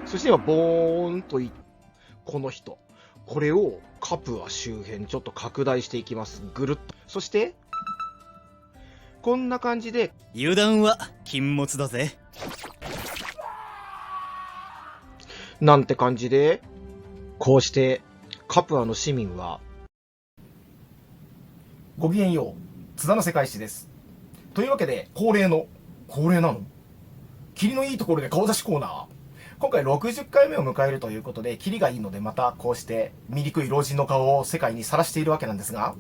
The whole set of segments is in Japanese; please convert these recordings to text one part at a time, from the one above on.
そして今、ボーンとこの人。これをカプア周辺ちょっと拡大していきます。ぐるっと。そして、こんな感じで、油断は禁物だぜ。なんて感じで、こうしてカプアの市民は、ごきげんよう、津田の世界史です。というわけで、恒例なの霧のいいところで顔出しコーナー。今回60回目を迎えるということで、霧がいいのでまたこうして醜い老人の顔を世界にさらしているわけなんですが、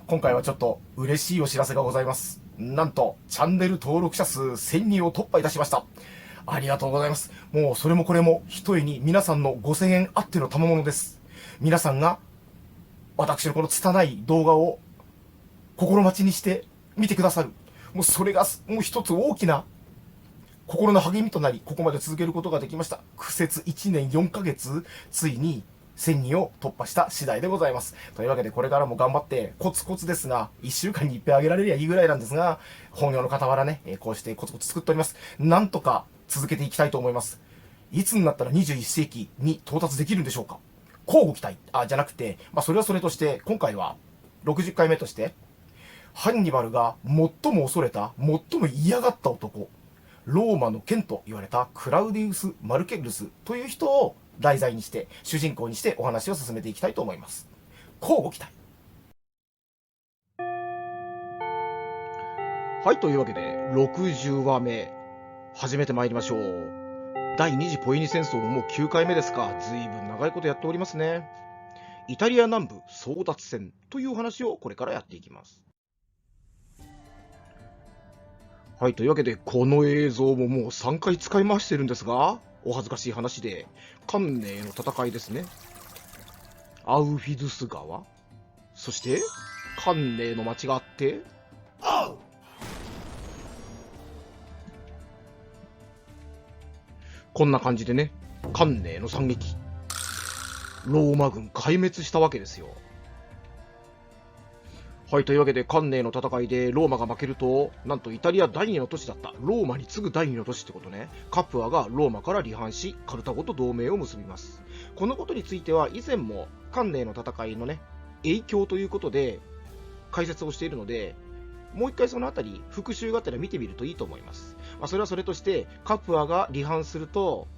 今回はちょっと嬉しいお知らせがございます。なんと、チャンネル登録者数1000人を突破いたしました。ありがとうございます。もうそれもこれも、ひとえに皆さんの5000円あっての賜物です。皆さんが、私のこの拙い動画を心待ちにして見てくださる。もうそれが、もう一つ大きな心の励みとなり、ここまで続けることができました。苦節1年4ヶ月、ついに1000人を突破した次第でございます。というわけでこれからも頑張って、コツコツですが、1週間に1回あげられりゃいいぐらいなんですが、本業の傍らね、こうしてコツコツ作っております。なんとか続けていきたいと思います。いつになったら21世紀に到達できるんでしょうか。交互期待。じゃなくて、それはそれとして、今回は60回目として、ハンニバルが最も恐れた、最も嫌がった男、ローマの剣と言われたクラウディウス・マルケルルスという人を題材にして、主人公にしてお話を進めていきたいと思います。交互期待。はい、というわけで、60話目、始めてまいりましょう。第二次ポエニ戦争ももう9回目ですか。随分長いことやっておりますね。イタリア南部争奪戦というお話をこれからやっていきます。はい、というわけで、この映像ももう3回使い回してるんですが、お恥ずかしい話で、カンネの戦いですね。アウフィドゥス川、そして、カンネの町があって、こんな感じでね、カンネの惨劇。ローマ軍壊滅したわけですよ。はい、というわけで、カンネの戦いでローマが負けると、なんとイタリア第二の都市だった。ローマに次ぐ第二の都市ってことね。カプアがローマから離反し、カルタゴと同盟を結びます。このことについては、以前もカンネの戦いのね、影響ということで解説をしているので、もう一回そのあたり、復習があったら見てみるといいと思います。それはそれとして、カプアが離反すると、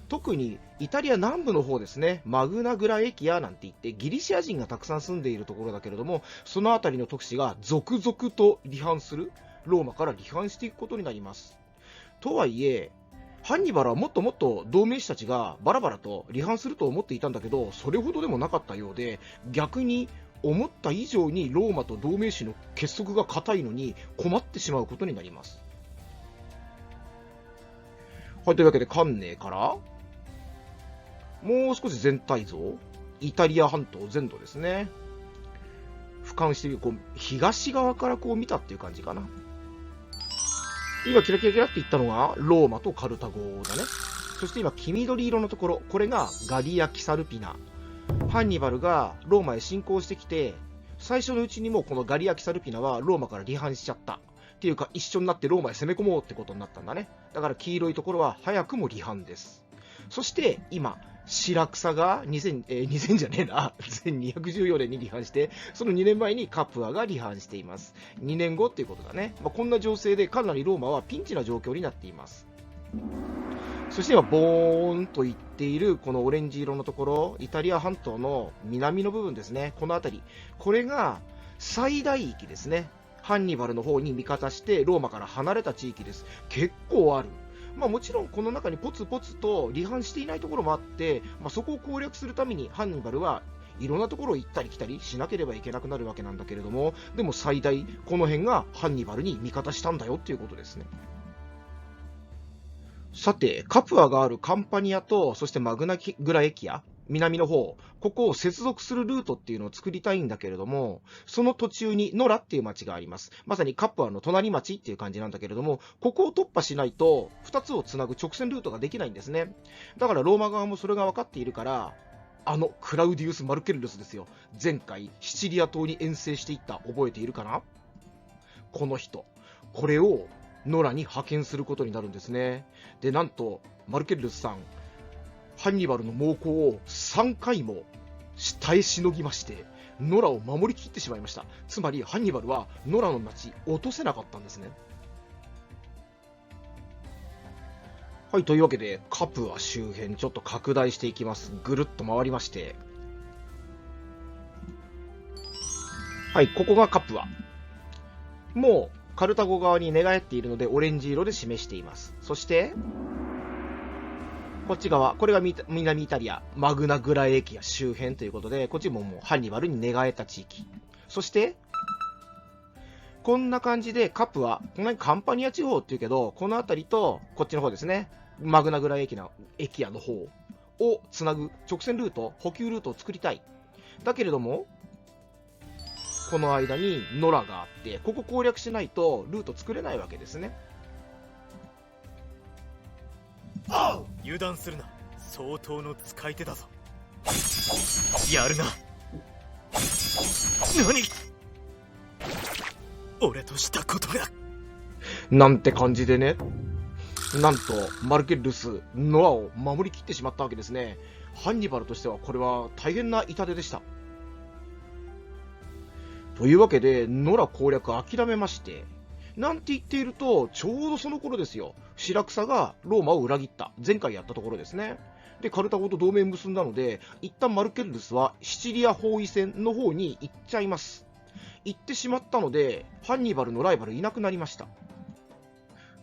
特にイタリア南部の方ですね、マグナグラエキアなんて言ってギリシア人がたくさん住んでいるところだけれども、そのあたりの都市が続々と離反する、ローマから離反していくことになります。とはいえ、ハンニバルはもっともっと同盟士たちがバラバラと離反すると思っていたんだけど、それほどでもなかったようで、逆に思った以上にローマと同盟士の結束が固いのに困ってしまうことになります。はい、というわけで、カンネからもう少し全体像、イタリア半島全土ですね。俯瞰してみる、東側から見たっていう感じかな。今、キラキラキラって言ったのが、ローマとカルタゴだね。そして今、黄緑色のところ、これがガリア・キサルピナ。ハンニバルがローマへ侵攻してきて、最初のうちにもこのガリア・キサルピナはローマから離反しちゃった。っていうか、一緒になってローマへ攻め込もうってことになったんだね。だから黄色いところは早くも離反です。そして今、白草が2000じゃねえな、1214年に離反して、その2年前にカプアが離反しています。2年後っていうことだね。こんな情勢でかなりローマはピンチな状況になっています。そして今、ボーンと言っているこのオレンジ色のところ、イタリア半島の南の部分ですね。この辺り。これが最大域ですね。ハンニバルの方に味方してローマから離れた地域です。結構ある。もちろんこの中にポツポツと離反していないところもあって、そこを攻略するためにハンニバルはいろんなところを行ったり来たりしなければいけなくなるわけなんだけれども、でも最大この辺がハンニバルに味方したんだよっていうことですね。さて、カプアがあるカンパニアと、そしてマグナグラエキア、南の方、ここを接続するルートっていうのを作りたいんだけれども、その途中にノラっていう町があります。まさにカプアの隣町っていう感じなんだけれども、ここを突破しないと、2つをつなぐ直線ルートができないんですね。だからローマ側もそれが分かっているから、クラウディウス・マルケルルスですよ。前回、シチリア島に遠征していった、覚えているかな？この人。これをノラに派遣することになるんですね。で、なんと、マルケルルスさん、ハンニバルの猛攻を3回も耐えしのぎまして、ノラを守りきってしまいました。つまり、ハンニバルはノラの町落とせなかったんですね。はい、というわけで、カプア周辺ちょっと拡大していきます。ぐるっと回りまして。はい、ここがカプア。もう、カルタゴ側に寝返っているので、オレンジ色で示しています。そして、こっち側、これが南イタリア、マグナグラエキア周辺ということで、こっちももうハンニバルに寝返った地域。そして、こんな感じでカプア、こんなにカンパニア地方っていうけど、この辺りと、こっちの方ですね、マグナグラエキアの方をつなぐ直線ルート、補給ルートを作りたい。だけれども、この間にノラがあって、ここ攻略しないとルート作れないわけですね。油断するな。相当の使い手だぞ。やるな。何？俺としたことが。なんて感じでね。なんと、マルケルルス、ノアを守りきってしまったわけですね。ハンニバルとしてはこれは大変な痛手でした。というわけで、ノラ攻略諦めまして、なんて言っていると、ちょうどその頃ですよ。シラクサがローマを裏切った。前回やったところですね。で、カルタゴと同盟結んだので、一旦マルケルルスはシチリア包囲戦の方に行っちゃいます。行ってしまったので、ハンニバルのライバルいなくなりました。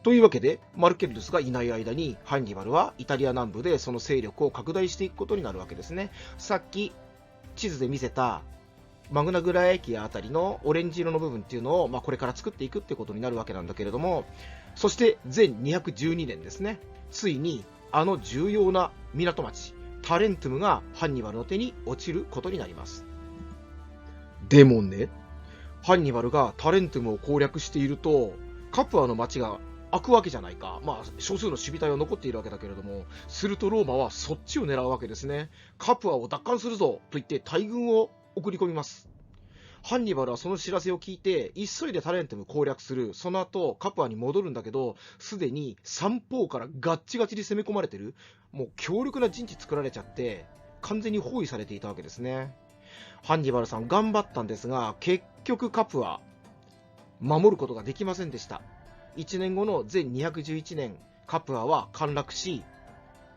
というわけで、マルケルルスがいない間に、ハンニバルはイタリア南部でその勢力を拡大していくことになるわけですね。さっき、地図で見せた、マグナグラエキアあたりのオレンジ色の部分っていうのを、これから作っていくってことになるわけなんだけれども、そして全212年ですね、ついにあの重要な港町、タレントゥムがハンニバルの手に落ちることになります。でもね、ハンニバルがタレントゥムを攻略していると、カプアの町が開くわけじゃないか。少数の守備隊は残っているわけだけれども、するとローマはそっちを狙うわけですね。カプアを奪還するぞと言って大軍を送り込みます。ハンニバルはその知らせを聞いて、急いでタレントム攻略する。その後、カプアに戻るんだけど、すでに三方からガッチガチに攻め込まれてる。もう強力な陣地作られちゃって、完全に包囲されていたわけですね。ハンニバルさん頑張ったんですが、結局カプア、守ることができませんでした。1年後の全211年、カプアは陥落し、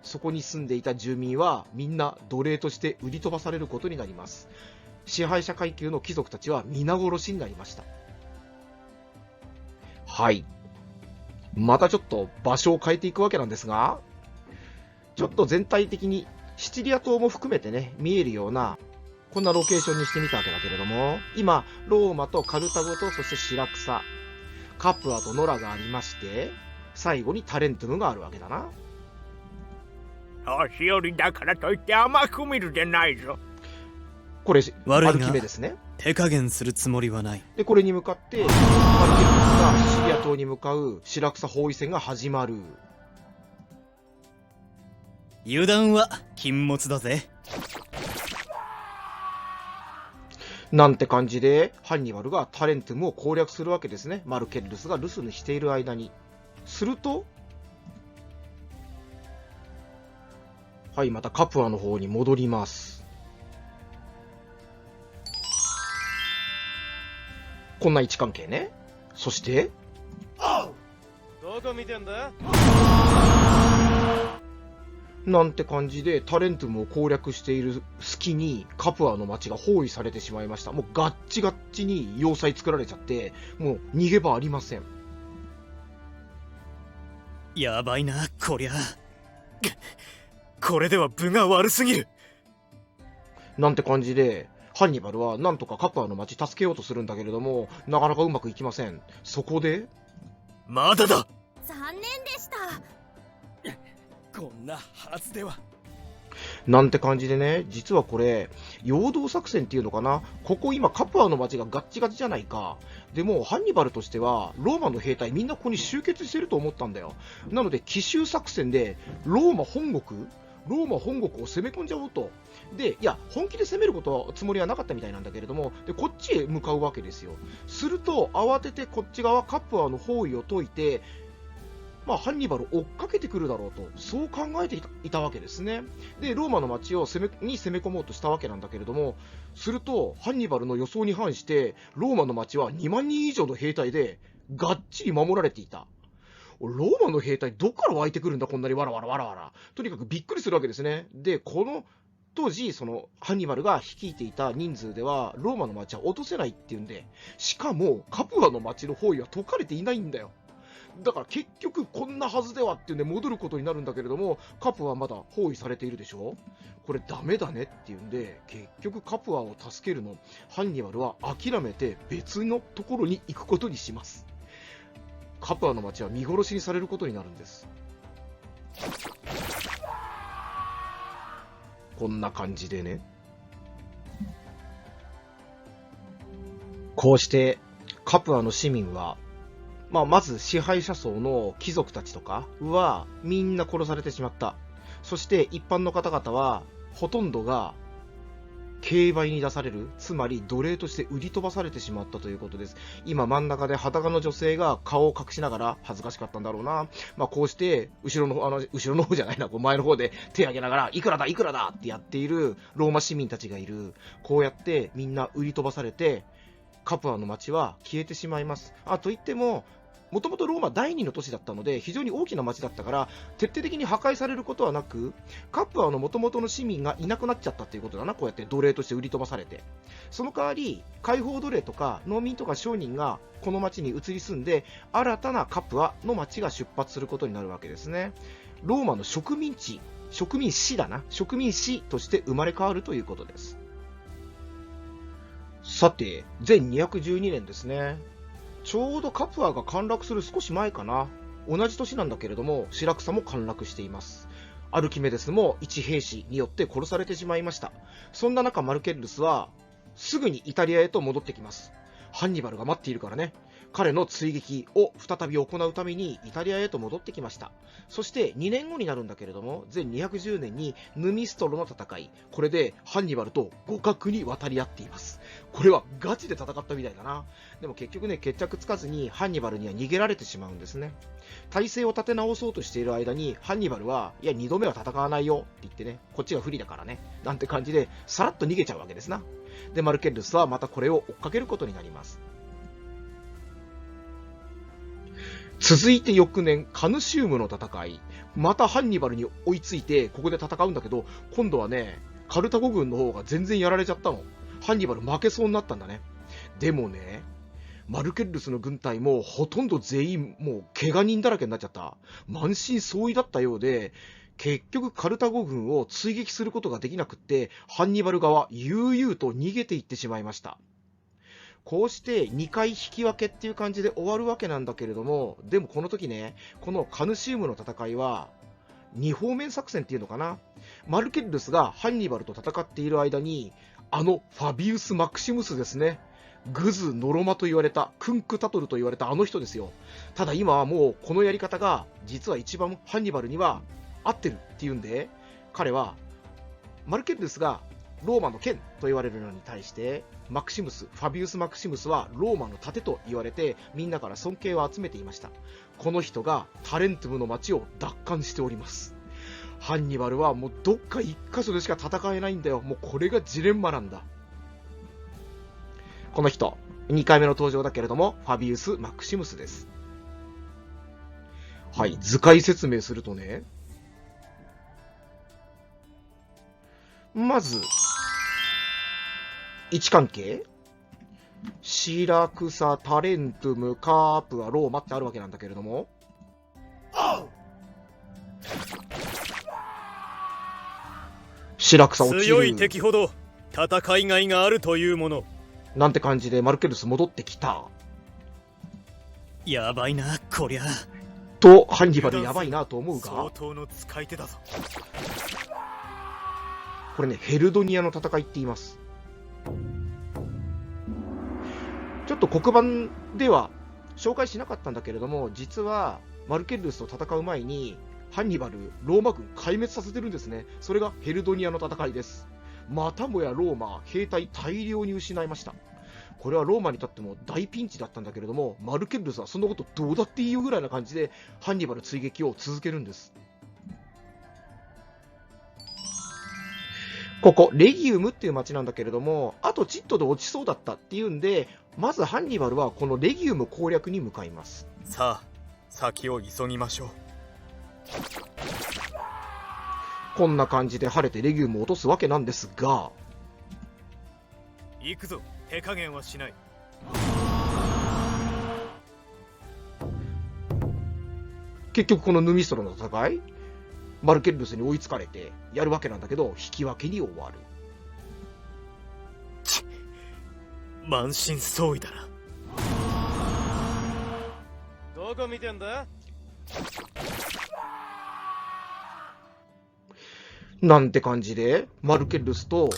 そこに住んでいた住民はみんな奴隷として売り飛ばされることになります。支配者階級の貴族たちは皆殺しになりました。はい。またちょっと場所を変えていくわけなんですが、ちょっと全体的にシチリア島も含めてね、見えるような、こんなロケーションにしてみたわけだけれども、今、ローマとカルタゴとそしてシラクサ、カプアとノラがありまして、最後にタレントムがあるわけだな。年寄りだからといって甘く見るでないぞ。これ、悪いが歩き目ですね。手加減するつもりはない。で、これに向かって、マルケルルスがシチリア島に向かうシラクサ包囲戦が始まる。油断は禁物だぜ。なんて感じで、ハンニバルがタレントムを攻略するわけですね。マルケルルスが留守にしている間に。すると、はい、またカプアの方に戻ります。こんな位置関係ね。そして、どこ見てんだ？なんて感じでタレントムを攻略している隙にカプアの町が包囲されてしまいました。もうガッチガッチに要塞作られちゃって、もう逃げ場ありません。やばいな、こりゃ。これでは分が悪すぎる。なんて感じで、ハンニバルはなんとかカプアの町助けようとするんだけれども、なかなかうまくいきません。そこで、まだだ。残念でした。こんなはずでは。なんて感じでね、実はこれ、陽動作戦っていうのかな。ここ今カプアの町がガッチガチじゃないか。でも、ハンニバルとしては、ローマの兵隊みんなここに集結してると思ったんだよ。なので、奇襲作戦で、ローマ本国、ローマ本国を攻め込んじゃおうと。で、いや、本気で攻めるつもりはなかったみたいなんだけれども、で、こっちへ向かうわけですよ。すると、慌ててこっち側、カプアの包囲を解いて、ハンニバルを追っかけてくるだろうと、そう考えていたわけですね。で、ローマの町を攻め込もうとしたわけなんだけれども、すると、ハンニバルの予想に反して、ローマの町は2万人以上の兵隊で、がっちり守られていた。ローマの兵隊、どっから湧いてくるんだ、こんなにわらわら。とにかくびっくりするわけですね。で、この当時、ハンニバルが率いていた人数では、ローマの町は落とせないっていうんで、しかも、カプアの町の包囲は解かれていないんだよ。だから結局こんなはずではっていうんで戻ることになるんだけれども、カプアはまだ包囲されているでしょ。これダメだねっていうんで、結局カプアを助けるの、ハンニバルは諦めて別のところに行くことにします。カプアの町は見殺しにされることになるんです。こんな感じでね。こうしてカプアの市民は、まず支配者層の貴族たちとかはみんな殺されてしまった。そして一般の方々はほとんどが競売に出される、つまり奴隷として売り飛ばされてしまったということです。今真ん中で裸の女性が顔を隠しながら、恥ずかしかったんだろうな。こうして後ろの方じゃないな、前の方で手を挙げながらいくらだってやっているローマ市民たちがいる。こうやってみんな売り飛ばされて、カプアの町は消えてしまいます。といっても、もともとローマ第2の都市だったので非常に大きな町だったから徹底的に破壊されることはなく、カプアのもともとの市民がいなくなっちゃったっていうことだな。こうやって奴隷として売り飛ばされて、その代わり解放奴隷とか農民とか商人がこの町に移り住んで、新たなカプアの町が出発することになるわけですね。ローマの植民市として生まれ変わるということです。さて、前212年ですね。ちょうどカプアが陥落する少し前かな。同じ年なんだけれども、シラクサも陥落しています。アルキメデスも一兵士によって殺されてしまいました。そんな中、マルケッルスはすぐにイタリアへと戻ってきます。ハンニバルが待っているからね。彼の追撃を再び行うためにイタリアへと戻ってきました。そして2年後になるんだけれども、前210年にヌミストロの戦い、これでハンニバルと互角に渡り合っています。これはガチで戦ったみたいだな。でも結局ね、決着つかずにハンニバルには逃げられてしまうんですね。体勢を立て直そうとしている間にハンニバルは、いや2度目は戦わないよって言ってね、こっちが不利だからね、なんて感じでさらっと逃げちゃうわけですな。で、マルケッルスはまたこれを追っかけることになります。続いて翌年、カヌシウムの戦い。またハンニバルに追いついて、ここで戦うんだけど、今度はね、カルタゴ軍の方が全然やられちゃったの。ハンニバル負けそうになったんだね。でもね、マルケッルスの軍隊もほとんど全員もう怪我人だらけになっちゃった。満身創痍だったようで、結局カルタゴ軍を追撃することができなくって、ハンニバル側、悠々と逃げていってしまいました。こうして2回引き分けっていう感じで終わるわけなんだけれども、でもこの時ね、このカヌシウムの戦いは2方面作戦っていうのかな。マルケッルスがハンニバルと戦っている間に、ファビウス・マクシムスですね、グズ・ノロマと言われた、クンクタトルと言われたあの人ですよ。ただ今はもうこのやり方が実は一番ハンニバルには合ってるっていうんで、彼はマルケッルスがローマの剣と言われるのに対して、ファビウス・マクシムスはローマの盾と言われて、みんなから尊敬を集めていました。この人がタレントゥムの町を奪還しております。ハンニバルはもうどっか一箇所でしか戦えないんだよ。もうこれがジレンマなんだ。この人、2回目の登場だけれども、ファビウス・マクシムスです。はい、図解説明するとね、まず、位置関係、シラクサ、タレントゥム、カープア、ローマってあるわけなんだけれども、シラクサ落ちる。強い敵ほど戦いがいがあるというもの。なんて感じでマルケルス戻ってきた。やばいな、こりゃ。と、ハンニバルやばいなと思うが、相当の使い手だぞ。これね、ヘルドニアの戦いって言います。ちょっと黒板では紹介しなかったんだけれども、実はマルケッルスと戦う前にハンニバル、ローマ軍壊滅させてるんですね。それがヘルドニアの戦いです。またもやローマ、兵隊大量に失いました。これはローマにとっても大ピンチだったんだけれども、マルケルルスはそんなことどうだっていいよぐらいな感じで、ハンニバル追撃を続けるんです。ここ、レギウムっていう町なんだけれども、あとチットで落ちそうだったっていうんで、まずハンニバルはこのレギウム攻略に向かいます。さあ、先を急ぎましょう。こんな感じで晴れてレギウムを落とすわけなんですが、行くぞ、手加減はしない。結局このヌミストロの戦い、マルケルルスに追いつかれてやるわけなんだけど、引き分けに終わる。満身創痍だな。どこ見てんだ？なんて感じで、マルケルルスと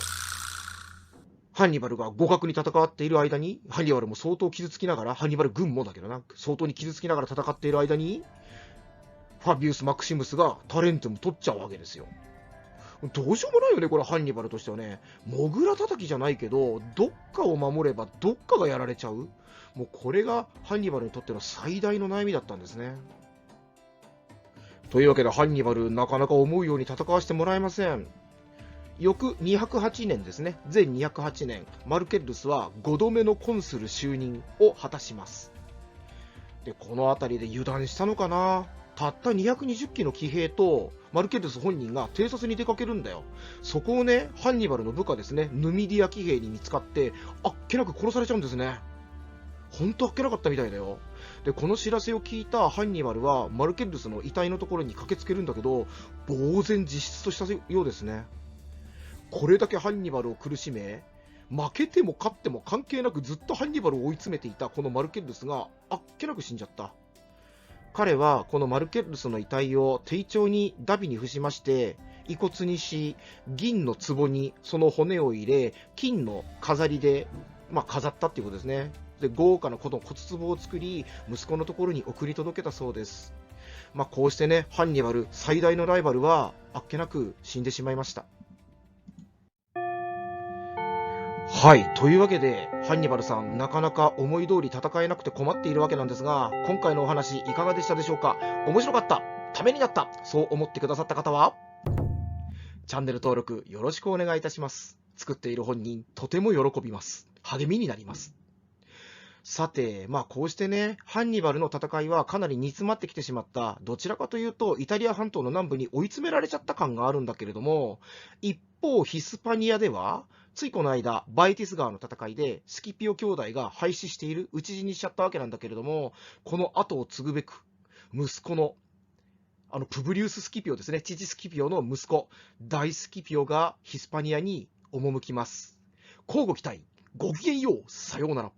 ハンニバルが互角に戦っている間に、ハンニバルも相当傷つきながら、ハンニバル軍もだけどな、相当に傷つきながら戦っている間に、ファビウス・マクシムスがタレントム取っちゃうわけですよ。どうしようもないよね、これハンニバルとしてはね。モグラ叩きじゃないけど、どっかを守ればどっかがやられちゃう。もうこれがハンニバルにとっての最大の悩みだったんですね。というわけでハンニバル、なかなか思うように戦わせてもらえません。翌208年ですね、前208年、マルケルルスは5度目のコンスル就任を果たします。で、この辺りで油断したのかな。たった220機の騎兵とマルケルルス本人が偵察に出かけるんだよ。そこをね、ハンニバルの部下ですね、ヌミディア騎兵に見つかって、あっけなく殺されちゃうんですね。ほんとあっけなかったみたいだよ。で、この知らせを聞いたハンニバルはマルケルルスの遺体のところに駆けつけるんだけど、呆然自失としたようですね。これだけハンニバルを苦しめ、負けても勝っても関係なくずっとハンニバルを追い詰めていたこのマルケルルスがあっけなく死んじゃった。彼はこのマルケルルスの遺体を丁重にダビに付しまして、遺骨にし、銀の壺にその骨を入れ、金の飾りで、飾ったっていうことですね。で、豪華なこの骨壺を作り、息子のところに送り届けたそうです。こうしてね、ハンニバル最大のライバルはあっけなく死んでしまいました。はい。というわけで、ハンニバルさん、なかなか思い通り戦えなくて困っているわけなんですが、今回のお話いかがでしたでしょうか？面白かった、ためになった、そう思ってくださった方は、チャンネル登録よろしくお願いいたします。作っている本人、とても喜びます。励みになります。さて、こうしてね、ハンニバルの戦いはかなり煮詰まってきてしまった。どちらかというと、イタリア半島の南部に追い詰められちゃった感があるんだけれども、一方、ヒスパニアでは、ついこの間、バイティス川の戦いで、スキピオ兄弟が廃止している、討ち死にしちゃったわけなんだけれども、この後を継ぐべく、息子の、プブリウス・スキピオですね、父スキピオの息子、大スキピオがヒスパニアに赴きます。交互期待、ごきげんよう、さようなら。